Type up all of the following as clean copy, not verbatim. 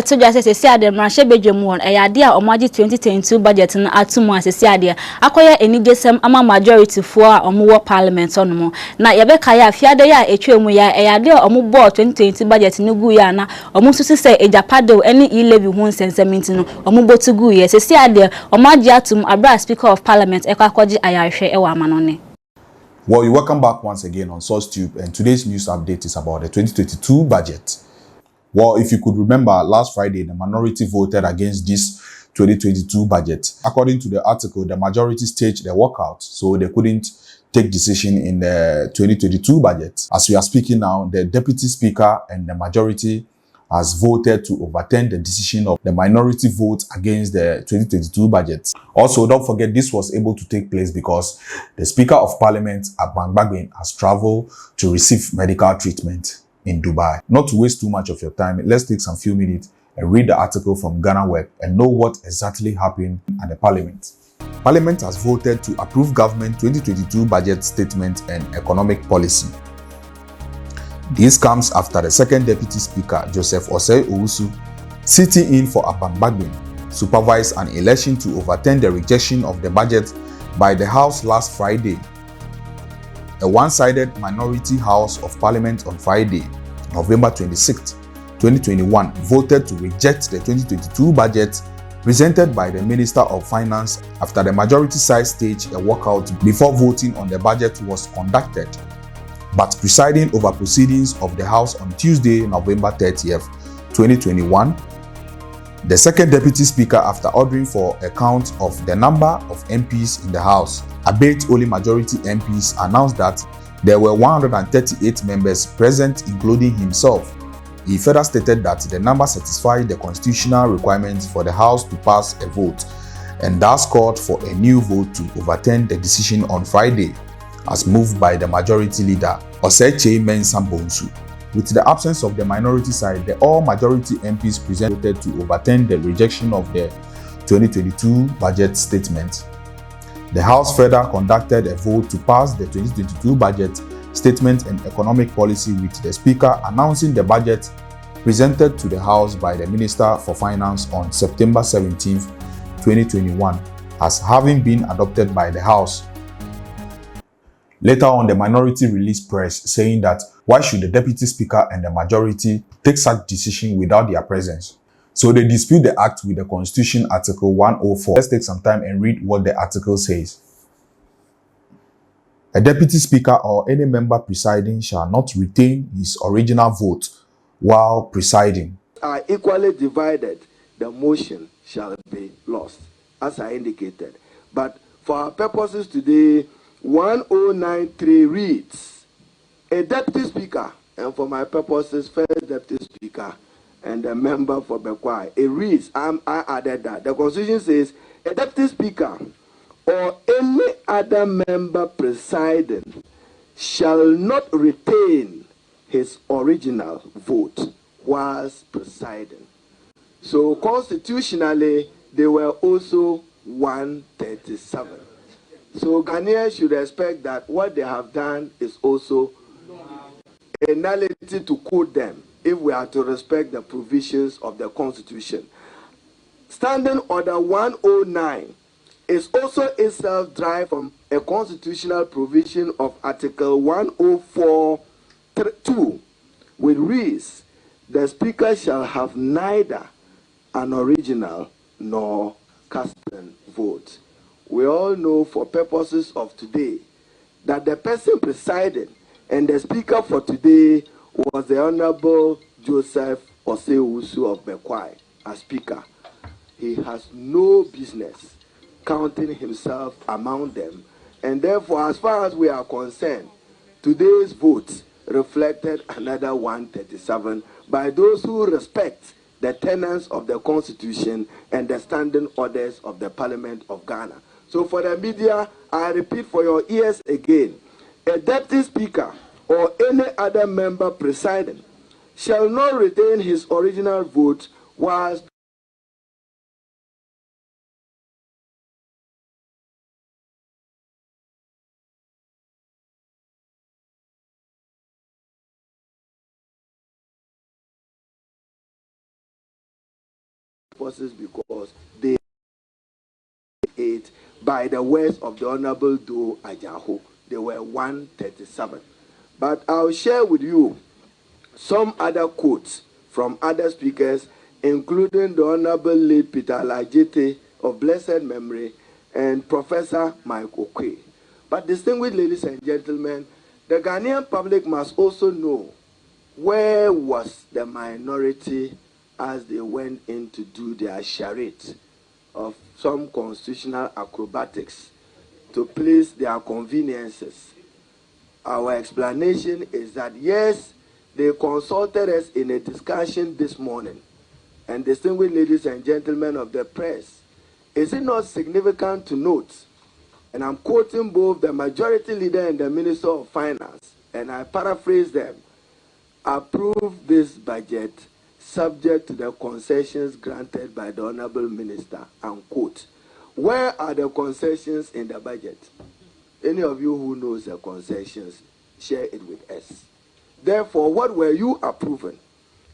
to just say ade mrahye bedwam won eyade a omaji 2022 budget no atumu asese ade akoya enigesem ama majority fo a omo parliament onomo na yebeka ya afiade ya etwemu ya eyade a omo bo 2020 budget no gu ya na omo susu se ejapado eni e-levy hu nsensaminti no omo botu gu ya asese ade omaji atum abra speaker of parliament ekwakoji ayarhwe ewa amanone. Well, you welcome back once again on SourceTube, and today's news update is about the 2022 budget. Well, if you could remember, last Friday, the minority voted against this 2022 budget. According to the article, the majority staged the walkout, so they couldn't take decision in the 2022 budget. As we are speaking now, the deputy speaker and the majority has voted to overturn the decision of the minority vote against the 2022 budget. Also, don't forget this was able to take place because the Speaker of Parliament, Abang Bagbin, has traveled to receive medical treatment in Dubai. Not to waste too much of your time, let's take some few minutes and read the article from Ghana Web and know what exactly happened at the Parliament. Parliament has voted to approve government 2022 budget statement and economic policy. This comes after the second deputy speaker, Joseph Osei Owusu, sitting in for Abang Bagbin, supervised an election to overturn the rejection of the budget by the House last Friday. A one-sided minority House of Parliament on Friday, November 26, 2021, voted to reject the 2022 budget presented by the Minister of Finance after the majority side staged a walkout before voting on the budget was conducted. But presiding over proceedings of the House on Tuesday, November 30th, 2021, the second deputy speaker, after ordering for a count of the number of MPs in the House, albeit only majority MPs, announced that there were 138 members present, including himself. He further stated that the number satisfied the constitutional requirements for the House to pass a vote, and thus called for a new vote to overturn the decision on Friday, as moved by the majority leader, Osei Mensah Bonsu. With the absence of the minority side, the all-majority MPs presented to overturn the rejection of the 2022 budget statement. The House further conducted a vote to pass the 2022 budget statement and economic policy, with the Speaker announcing the budget presented to the House by the Minister for Finance on September 17, 2021, as having been adopted by the House. Later on, the minority released press saying that why should the deputy speaker and the majority take such decision without their presence? So they dispute the act with the Constitution Article 104. Let's take some time and read what the article says. A deputy speaker or any member presiding shall not retain his original vote while presiding. Are equally divided, the motion shall be lost, as I indicated. But for our purposes today, 1093 reads, a deputy speaker, and for my purposes, first deputy speaker and a member for Bekwai. It reads, I added that. The Constitution says, a deputy speaker or any other member presiding shall not retain his original vote whilst presiding. So constitutionally, they were also 137. So Ghanaians should expect that what they have done is also a nullity to quote them if we are to respect the provisions of the Constitution. Standing Order 109 is also itself derived from a constitutional provision of Article 104(2), which reads, the Speaker shall have neither an original nor casting vote. We all know for purposes of today that the person presiding and the speaker for today was the Honorable Joseph Osei Owusu of Bekwai as speaker. He has no business counting himself among them, and therefore, as far as we are concerned, today's vote reflected another 137 by those who respect the tenets of the Constitution and the standing orders of the Parliament of Ghana. So for the media, I repeat for your ears again, a deputy speaker or any other member presiding shall not retain his original vote whilst purposes because they it by the words of the Honorable Do Ajaho. They were 137. But I'll share with you some other quotes from other speakers, including the Honorable late Peter Alajete of blessed memory and Professor Mike Okwe. But distinguished ladies and gentlemen, the Ghanaian public must also know where was the minority as they went in to do their charade of some constitutional acrobatics to please their conveniences. Our explanation is that yes, they consulted us in a discussion this morning. And distinguished ladies and gentlemen of the press, is it not significant to note, and I'm quoting both the majority leader and the Minister of Finance, and I paraphrase them, approve this budget subject to the concessions granted by the Honorable Minister, unquote. Where are the concessions in the budget? Any of you who knows the concessions, share it with us. Therefore, what were you approving?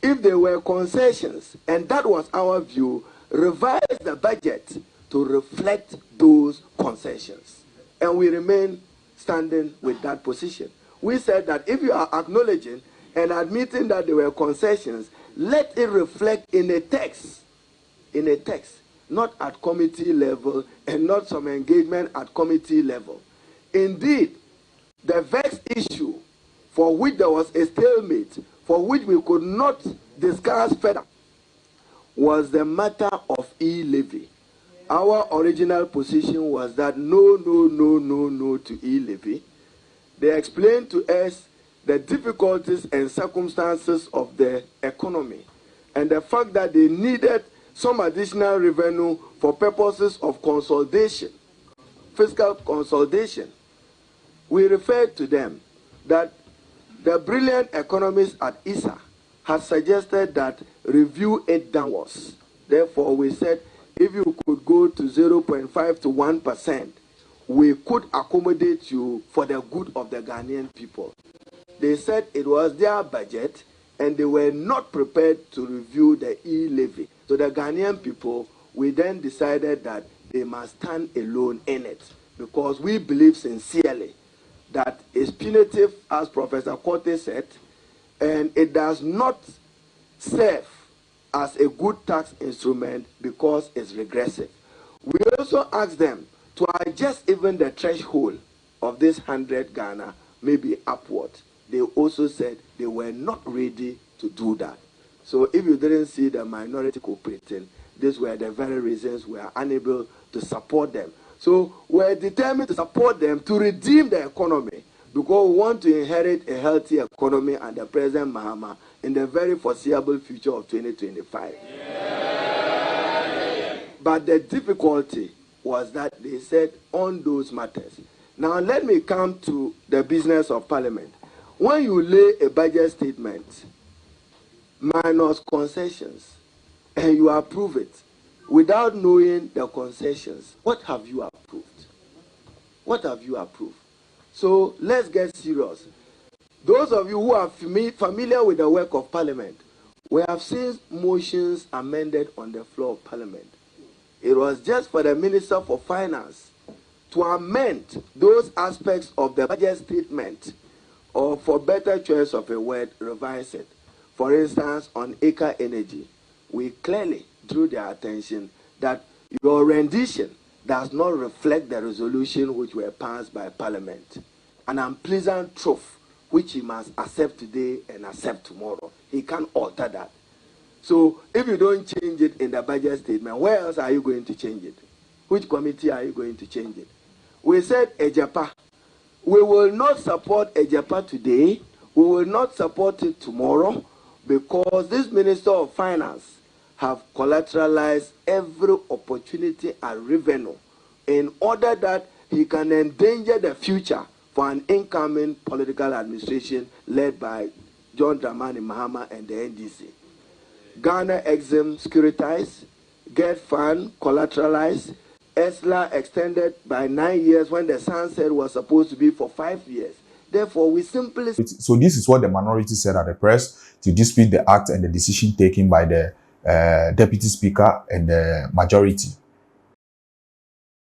If there were concessions, and that was our view, revise the budget to reflect those concessions. And we remain standing with that position. We said that if you are acknowledging and admitting that there were concessions, let it reflect in a text, not at committee level and not some engagement at committee level. Indeed, the vexed issue for which there was a stalemate, for which we could not discuss further, was the matter of e-levy. Our original position was that no to e-levy. They explained to us the difficulties and circumstances of the economy and the fact that they needed some additional revenue for purposes of consolidation, fiscal consolidation. We referred to them that the brilliant economists at ISA had suggested that review it downwards. Therefore, we said if you could go to 0.5 to 1%, we could accommodate you for the good of the Ghanaian people. They said it was their budget and they were not prepared to review the e-levy. So the Ghanaian people, we then decided that they must stand alone in it because we believe sincerely that it's punitive, as Professor Korte said, and it does not serve as a good tax instrument because it's regressive. We also asked them to adjust even the threshold of this 100 Ghana, maybe upward. They also said they were not ready to do that. So if you didn't see the minority cooperating, these were the very reasons we are unable to support them. So we're determined to support them to redeem the economy because we want to inherit a healthy economy under President Mahama in the very foreseeable future of 2025. Yeah. But the difficulty was that they said on those matters. Now let me come to the business of Parliament. When you lay a budget statement minus concessions and you approve it without knowing the concessions, what have you approved? What have you approved? So let's get serious. Those of you who are familiar with the work of Parliament, we have seen motions amended on the floor of Parliament. It was just for the Minister for Finance to amend those aspects of the budget statement, or for better choice of a word, revise it. For instance, on Acre Energy, we clearly drew their attention that your rendition does not reflect the resolution which were passed by Parliament. An unpleasant truth which he must accept today and accept tomorrow. He can't alter that. So if you don't change it in the budget statement, where else are you going to change it? Which committee are you going to change it? We said EJAPA. We will not support EJAPA today. We will not support it tomorrow because this Minister of Finance have collateralized every opportunity and revenue in order that he can endanger the future for an incoming political administration led by John Dramani Mahama and the NDC. Ghana Exim securitized, Get Fund collateralized, ESLA extended by 9 years when the sunset was supposed to be for 5 years. Therefore, we simply... So this is what the minority said at the press to dispute the act and the decision taken by the Deputy Speaker and the majority.